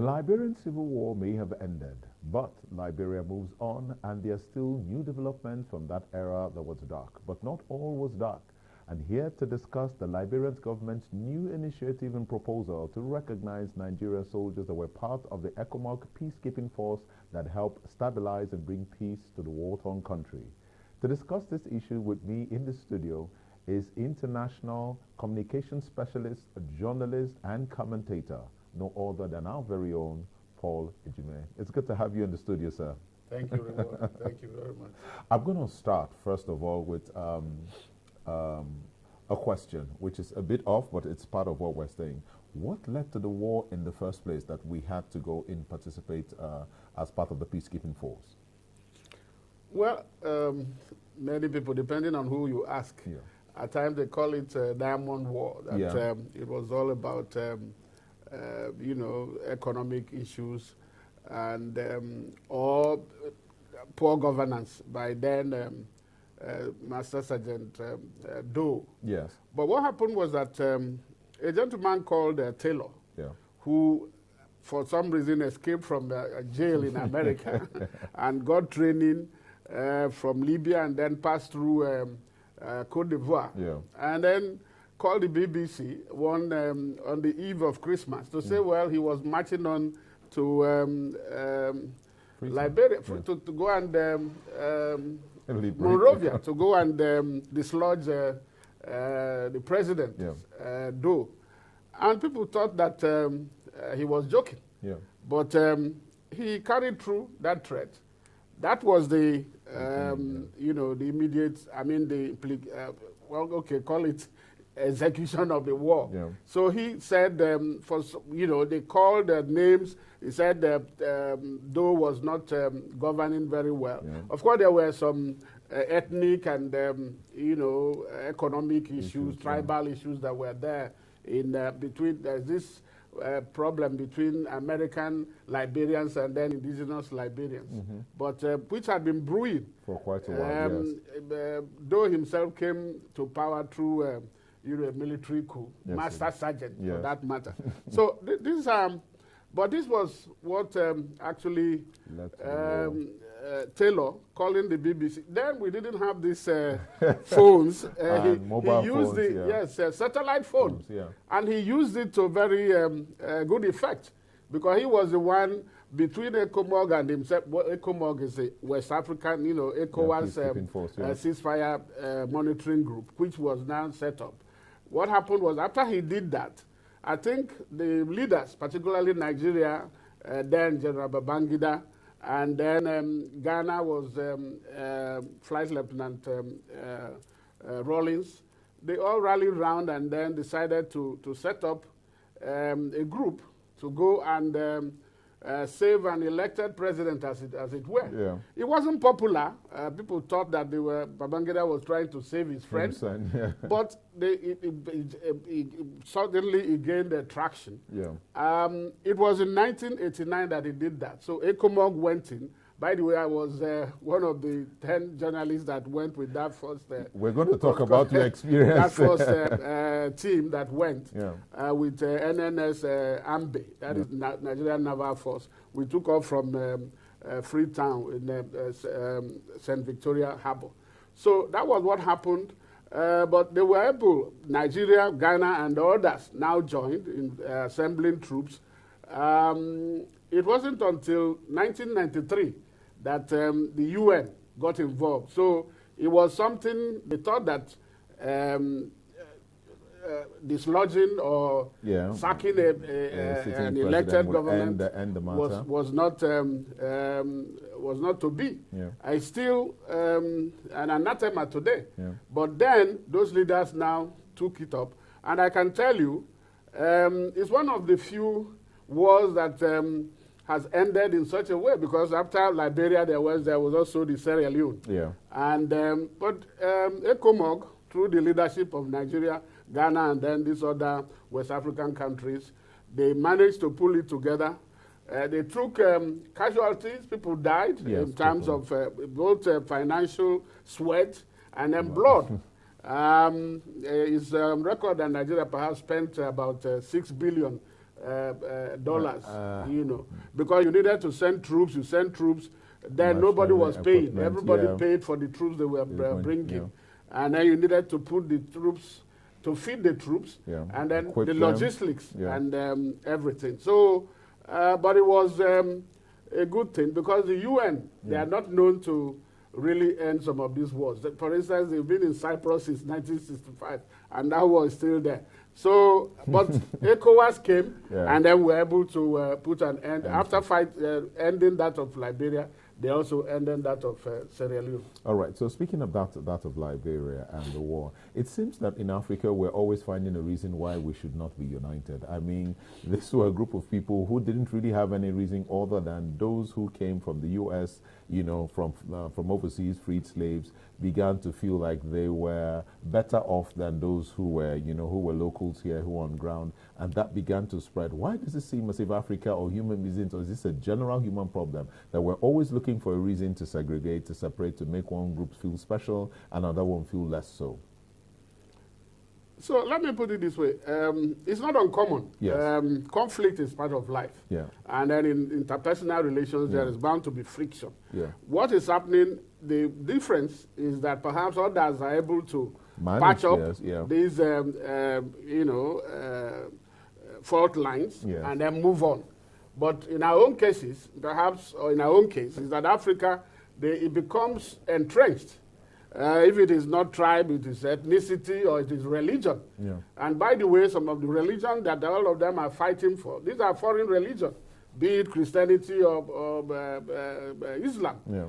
Liberian civil war may have ended, but Liberia moves on and there are still new developments from that era that was dark. But not all was dark. And here to discuss the Liberian government's new initiative and proposal to recognize Nigerian soldiers that were part of the ECOMOG peacekeeping force that helped stabilize and bring peace to the war-torn country. To discuss this issue with me in the studio is international communication specialist, journalist, and commentator, no other than our very own Paul Ejime. It's good to have you in the studio, sir. Thank you, Reward. Thank you very much. I'm going to start, first of all, with a question, which is a bit off, but it's part of what we're saying. What led to the war in the first place that we had to go in participate as part of the peacekeeping force? Well, many people, depending on who you ask, at times they call it Diamond War. That it was all about, economic issues and or poor governance by then Master Sergeant Doe. Yes. But what happened was that a gentleman called Taylor, who for some reason escaped from a jail in America and got training from Libya and then passed through Cote d'Ivoire. And then called the BBC on the eve of Christmas to say, well, he was marching on to Liberia to go and Monrovia to go and dislodge the president, Doe. And people thought that he was joking. But he carried through that threat. That was the, the immediate, call it execution of the war. So he said, they called names. He said that Doe was not governing very well. Of course, there were some ethnic and, economic issues, tribal issues that were there in between. There's this problem between American Liberians and then indigenous Liberians, but which had been brewing for quite a while. Doe himself came to power through a military coup, Master Sergeant for that matter. So this but this was what actually Taylor calling the BBC. Then we didn't have these phones. Mobile he used phones, satellite phones. And he used it to very good effect because he was the one between ECOMOG and himself. Well, ECOMOG is a West African, ECOWAS force, ceasefire monitoring group, which was now set up. What happened was after he did that, I think the leaders, particularly Nigeria, then General Babangida, and then Ghana was Flight Lieutenant Rawlings. They all rallied around and then decided to set up a group to go and save an elected president, as it were. It wasn't popular. People thought that Babangida was trying to save his friend, but suddenly it gained traction. It was in 1989 that he did that. So ECOMOG went in. By the way, I was one of the 10 journalists that went with that first. We're going to talk about your experience. That first team that went with NNS Ambe, that is Nigerian Naval Force. We took off from Freetown in St. Victoria Harbour. So that was what happened. But they were able, Nigeria, Ghana, and others now joined in assembling troops. It wasn't until 1993 that the UN got involved. So it was something, they thought that dislodging or sacking an elected government was not to be. It's still an anathema today. But then those leaders now took it up. And I can tell you, it's one of the few wars that has ended in such a way, because after Liberia there was also the Sierra Leone. And but ECOMOG, through the leadership of Nigeria, Ghana, and then these other West African countries, they managed to pull it together. They took casualties. People died in terms of both financial sweat and then blood. It's record that Nigeria perhaps spent about 6 billion dollars, because you needed to send troops. You sent troops. Then nobody was paying. Everybody paid for the troops they were bringing. And then you needed to put the troops, to feed the troops, and then the logistics and everything. So, but it was a good thing because the UN, they are not known to really end some of these wars. For instance, they've been in Cyprus since 1965, and that war is still there. So, but ECOWAS came, and then were able to put an end. After ending that of Liberia, they also ended that of Sierra Leone. All right. So speaking of that of Liberia and the war, it seems that in Africa we're always finding a reason why we should not be united. I mean, this were a group of people who didn't really have any reason other than those who came from the U.S., from overseas, freed slaves, began to feel like they were better off than those who were, who were locals here, who were on ground, and that began to spread. Why does it seem as if Africa or human beings, or is this a general human problem that we're always looking for a reason to segregate, to separate, to make one group feel special and another one feel less so? So let me put it this way. It's not uncommon. Yes. Conflict is part of life. Yeah. And then in interpersonal relations, there is bound to be friction. Yeah. What is happening, the difference is that perhaps others are able to patch up these, fault lines and then move on. But in our own cases, perhaps, or in our own case, is that Africa, it becomes entrenched. If it is not tribe, it is ethnicity, or it is religion. Yeah. And by the way, some of the religions that all of them are fighting for, these are foreign religions, be it Christianity or Islam. Yeah.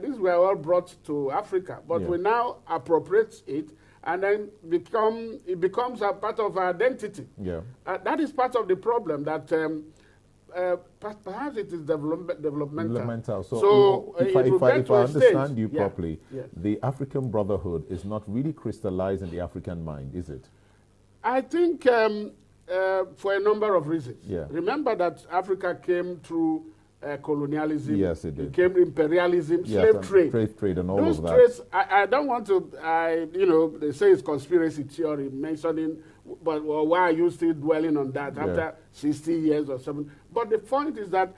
These were all brought to Africa. But we now appropriate it, and then it becomes a part of our identity. Yeah. That is part of the problem that perhaps it is developmental. So if I understand you properly, the African Brotherhood is not really crystallized in the African mind, is it? I think for a number of reasons. Yeah. Remember that Africa came through colonialism. Yes, it did. It came imperialism, slave trade. Trade and all those of that. Trades, I don't want to, they say it's conspiracy theory mentioning, but why are you still dwelling on that after 60 years or something? But the point is that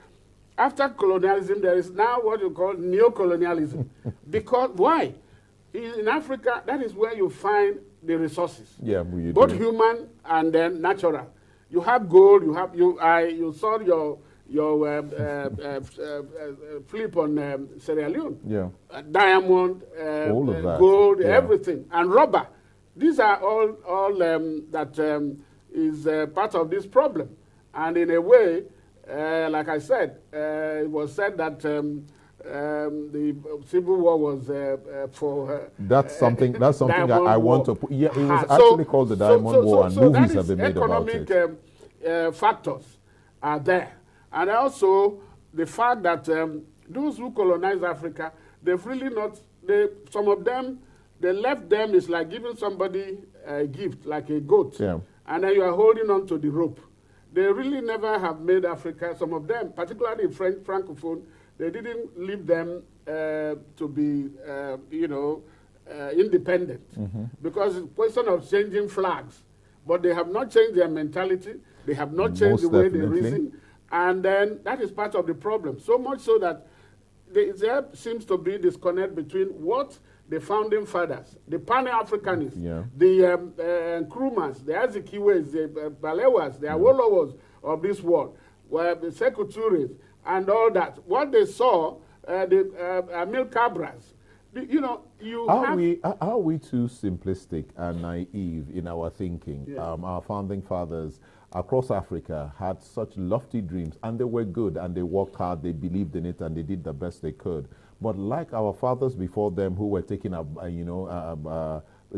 after colonialism, there is now what you call neo-colonialism. Because, why? In Africa, that is where you find the resources. Yeah, both human and then natural. You have gold, you saw your flip on Sierra Leone. Diamond, all of that. Gold, everything, and rubber. These are all that is part of this problem. And in a way, like I said, it was said that the Civil War was for... that's something I want to put... Yeah, it was actually called the Diamond War, and movies have been made about it. Economic factors are there. And also the fact that those who colonized Africa, they've really not... some of them, they left them is like giving somebody a gift, like a goat, and then you are holding on to the rope. They really never have made Africa, some of them, particularly Francophone, they didn't leave them to be, independent. Because it's a question of changing flags. But they have not changed their mentality. They have not changed the way they reason. And then that is part of the problem. So much so that there seems to be disconnect between what the founding fathers, the Pan-Africanists, the Nkrumahs, the Azikiwes, the Balewas, the Awolowos of this world, where the Sekou Touré's and all that, what they saw, the Amil Cabras, Are we too simplistic and naive in our thinking? Yeah. Our founding fathers across Africa had such lofty dreams, and they were good, and they worked hard, they believed in it, and they did the best they could. But like our fathers before them who were taken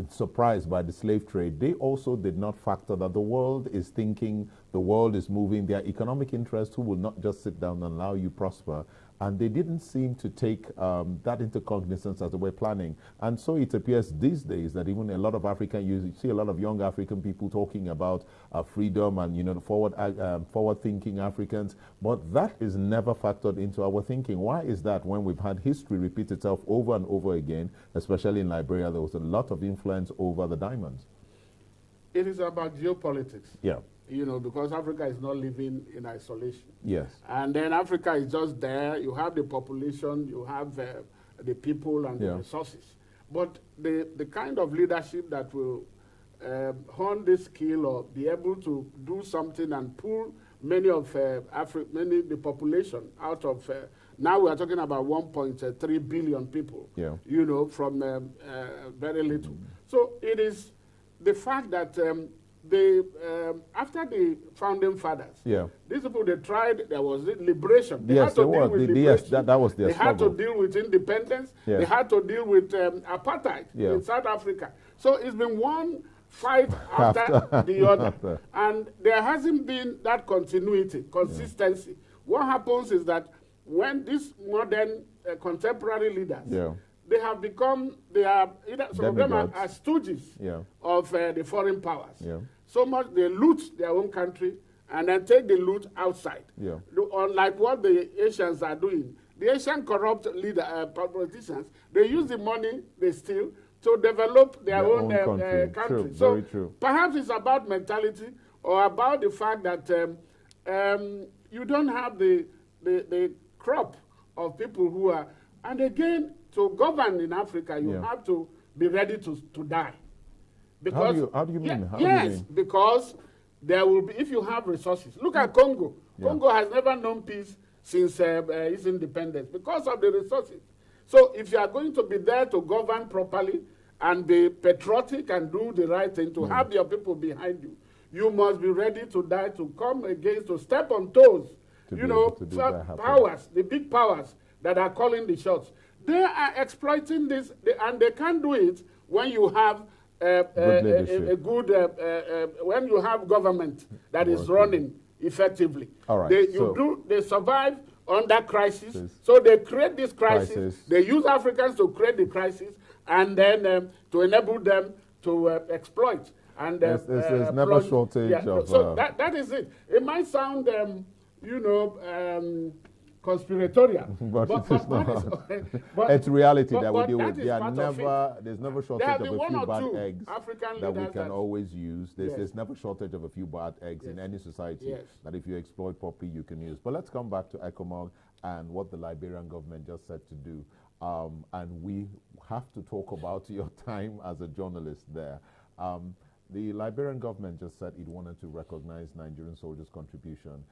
surprised by the slave trade, they also did not factor that the world is thinking, the world is moving, their economic interests who will not just sit down and allow you prosper. And they didn't seem to take that into cognizance as they were planning. And so it appears these days that even a lot of you see a lot of young African people talking about freedom and forward-thinking Africans, but that is never factored into our thinking. Why is that when we've had history repeat itself over and over again, especially in Liberia, there was a lot of influence over the diamonds? It is about geopolitics. Yeah. you know, because Africa is not living in isolation. Yes. And then Africa is just there. You have the population, you have the people and the resources. But the kind of leadership that will hone this skill or be able to do something and pull many of the population out of, now we are talking about 1.3 billion people, you know, from very little. So it is the fact that after the founding fathers, these people, they tried, there was liberation. They had to deal with liberation. That was their They struggle. had to deal with independence. They had to deal with apartheid in South Africa. So it's been one fight after the other. And there hasn't been that continuity, consistency. What happens is that when these modern contemporary leaders, they have become, some of them are stooges of the foreign powers. So much they loot their own country and then take the loot outside. Unlike what the Asians are doing. The Asian corrupt politicians, they use the money they steal to develop their own country. True, so very true. Perhaps it's about mentality or about the fact that you don't have the crop of people who are, and again, to govern in Africa, you have to be ready to die. Because how do you mean? Because there will be, if you have resources. Look at Congo. Congo has never known peace since its independence because of the resources. So if you are going to be there to govern properly and be patriotic and do the right thing, to have your people behind you, you must be ready to die, to come against, to step on toes. You know, powers, the big powers that are calling the shots. They are exploiting this, and they can't do it when you have when you have government that is running effectively. All right. They survive under crisis, so they create this crisis. They use Africans to create the crisis, and then to enable them to exploit. And there's never shortage of. So that is it. It might sound, you know, conspiratorial, but it's not. It's reality that we deal with. There's never shortage of a few bad eggs that we can always use. There's never shortage of a few bad eggs in any society that if you exploit properly, you can use. But let's come back to ECOMOG and what the Liberian government just said to do. And we have to talk about your time as a journalist there. The Liberian government just said it wanted to recognize Nigerian soldiers' contribution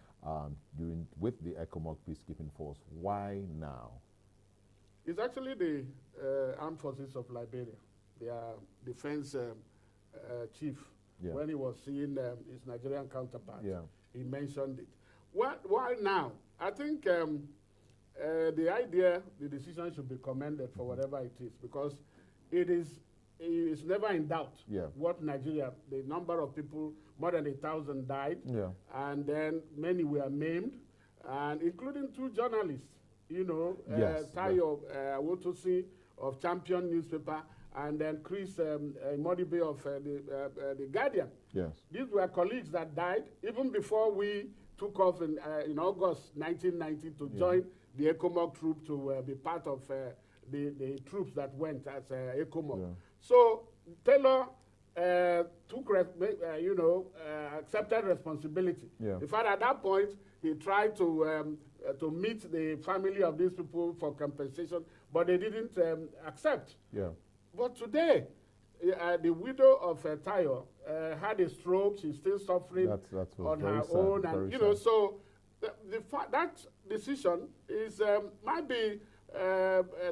with the ECOMOG peacekeeping force. Why now? It's actually the armed forces of Liberia, their defense chief. When he was seeing his Nigerian counterpart, he mentioned it. Why now? I think the idea, the decision should be commended for whatever it is, because it is never in doubt what Nigeria, the number of people, more than 1,000 died, and then many were maimed, and including 2 journalists, you know, Tayo Awotosi of Champion newspaper, and then Chris Modibe of the Guardian. These were colleagues that died even before we took off in August 1990 to join the ECOMOG troop, to be part of the troops that went as ECOMOG. So Taylor took, accepted responsibility. In fact, at that point, he tried to meet the family of these people for compensation, but they didn't accept. But today, the widow of Tayo had a stroke. She's still suffering on her own, and so that decision is might be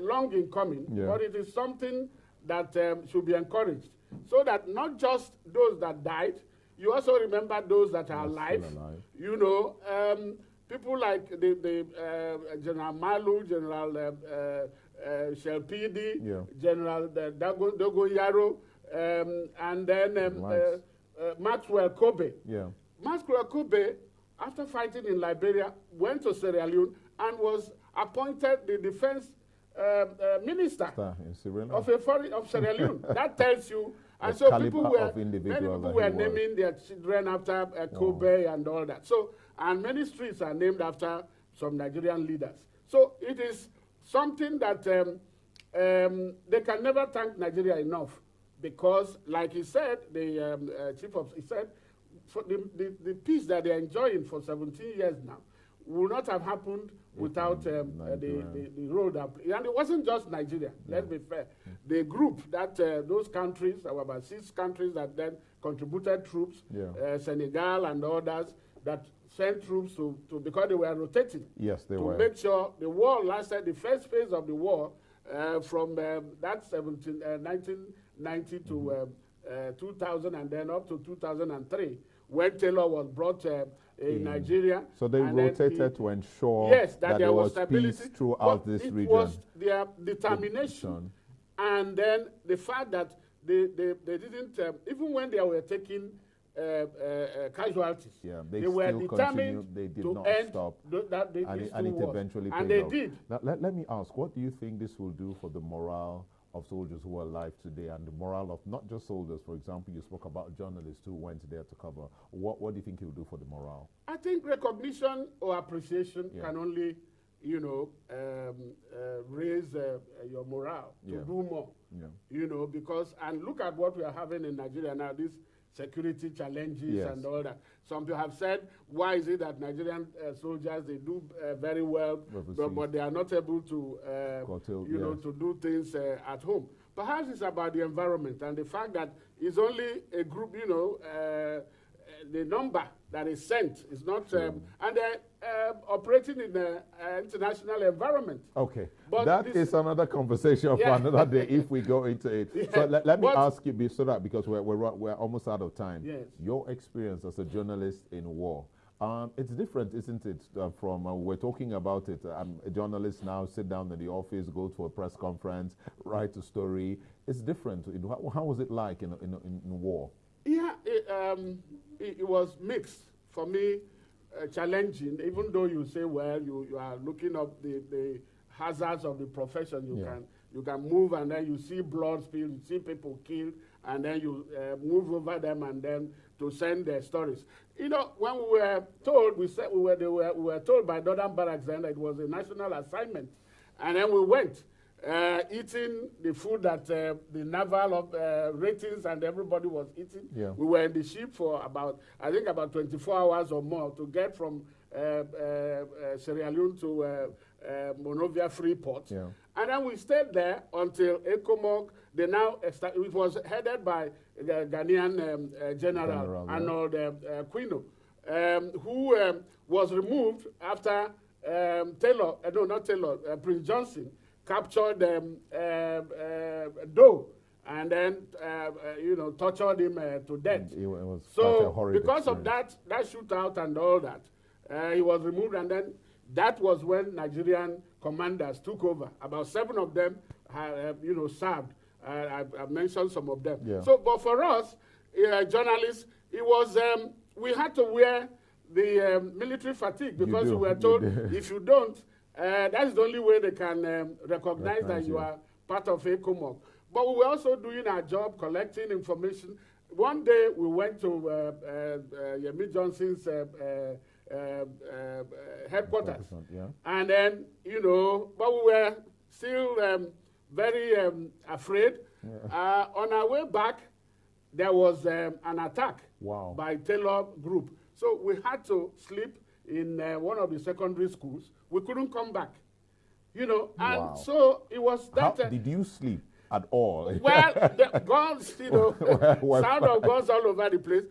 long in coming, but it is something that should be encouraged, so that not just those that died, you also remember those that are alive. You know, people like the General Malu, General Shelpidi, General Dogo Yaro, and then Maxwell Kobe. Maxwell Kobe, after fighting in Liberia, went to Sierra Leone and was appointed the defense minister of Sierra Leone. That tells you. And so many people were naming their children after Kobe and all that. So, and many streets are named after some Nigerian leaders. So it is something that they can never thank Nigeria enough, because, like he said, the chief of, he said, for the peace that they're enjoying for 17 years now would not have happened without the road. And it wasn't just Nigeria, let's be fair. The group that those countries, about 6 countries that then contributed troops, Senegal and others, that sent troops to because they were rotating. Yes, they were. To make sure the war lasted, the first phase of the war, from that 1990 to 2000 and then up to 2003, when Taylor was brought in Nigeria. So they rotated to ensure that there was stability peace throughout this region. It was their determination. And then the fact that they didn't, even when they were taking casualties, they were determined to end and it eventually and paid they off. did. Now, let me ask, what do you think this will do for the morale of soldiers who are alive today and the morale of not just soldiers? For example, you spoke about journalists who went there to cover. What do you think it will do for the morale? I think recognition or appreciation can only, raise your morale to do more. Because, and look at what we are having in Nigeria now, these security challenges and all that. Some people have said, why is it that Nigerian soldiers, they do very well, but they are not able to, to do things at home? Perhaps it's about the environment and the fact that it's only a group, the number that is sent is not, and they're operating in an international environment. Okay, but that is another conversation for another day if we go into it. So let me ask you, so that because we're almost out of time. Yes. Your experience as a journalist in war, it's different, isn't it? From we're talking about it. A journalist now sit down in the office, go to a press conference, write a story. It's different. How was it like in war? Yeah, it was mixed for me, challenging. Even though you say, well, you are looking up the hazards of the profession, you can move and then you see blood spill, you see people killed, and then you move over them and then to send their stories. When we were told, we were told by Northern Barracks then that it was a national assignment, and then we went. Eating the food that the naval ratings and everybody was eating. Yeah. We were in the ship for about 24 hours or more to get from Sierra Leone to Monrovia Freeport. Yeah. And then we stayed there until ECOMOG, it was headed by the Ghanaian General Arnold Quino, who was removed after Prince Johnson captured Doe and then tortured him to death. It was so because of that shootout and all that, he was removed, and then that was when Nigerian commanders took over. About 7 of them had served. I've mentioned some of them. Yeah. So, but for us, journalists, it was we had to wear the military fatigue because we were told if you don't. That's the only way they can recognize that you are part of ECOMOG. But we were also doing our job, collecting information. One day we went to Yemi Johnson's headquarters. And then, but we were still very afraid. Yeah. On our way back, there was an attack by Taylor Group. So we had to sleep in one of the secondary schools. We couldn't come back, and so it was that. How did you sleep at all? Well, the guns, sound of guns all over the place.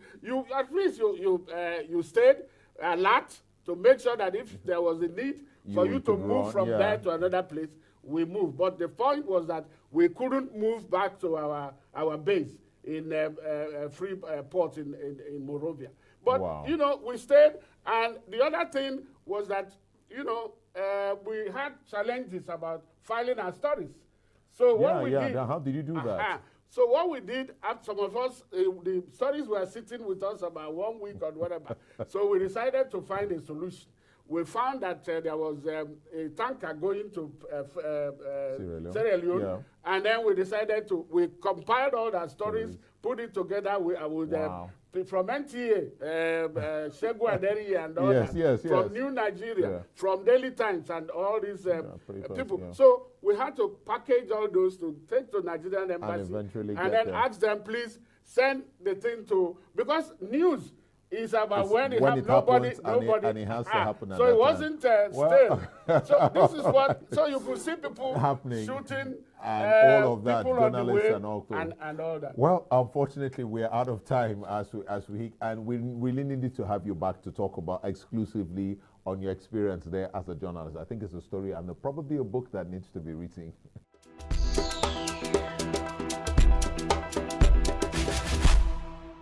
At least you stayed alert to make sure that if there was a need for you to move from there to another place, we moved. But the point was that we couldn't move back to our base in Freeport in Monrovia. But we stayed, and the other thing was that we had challenges about filing our stories. So what we did... How did you do that? So what we did, some of us, the stories were sitting with us about 1 week or whatever. So we decided to find a solution. We found that there was a tanker going to Sierra Leone, and then we decided we compiled all our stories, put it together with from NTA, Shegu Aderi and all that, from New Nigeria, from Daily Times and all these people. Yeah. So we had to package all those to take to Nigerian embassy and then ask them, please send the thing to, because news It's about when it happens. Nobody, and it has to happen. So it wasn't stale. So this is what. So you could see people happening, shooting and all of that, people on the way, and all that. Well, unfortunately, we're out of time we really needed to have you back to talk about exclusively on your experience there as a journalist. I think it's a story and probably a book that needs to be written.